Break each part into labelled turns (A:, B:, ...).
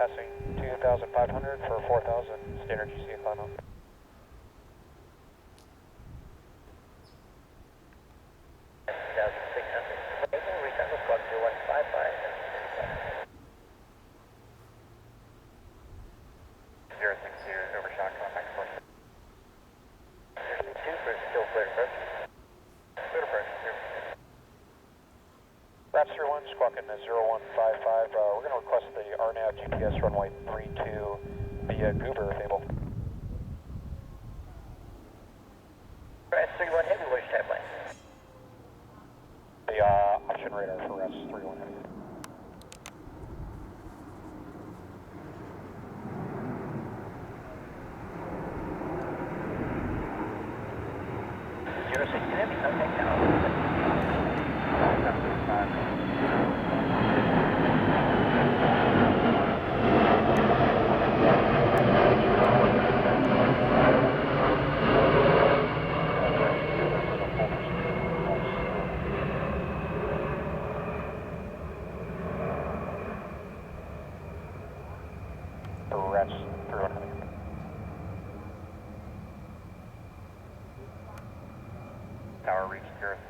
A: passing 2,500 for 4,000, standard GC final. Raps 31, squawking 0155. We're going to request the RNAV GPS runway 32 via Goober, if able.
B: Raps 31 Heavy, where's your type line?
A: The option radar for Raps 31 Heavy.
B: Contact now.
A: Raps 31 Heavy.
C: Tower reach 062,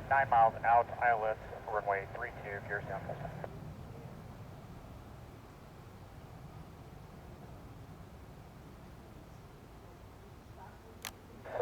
C: 9 miles out, ILS, runway 32, gears down full stop.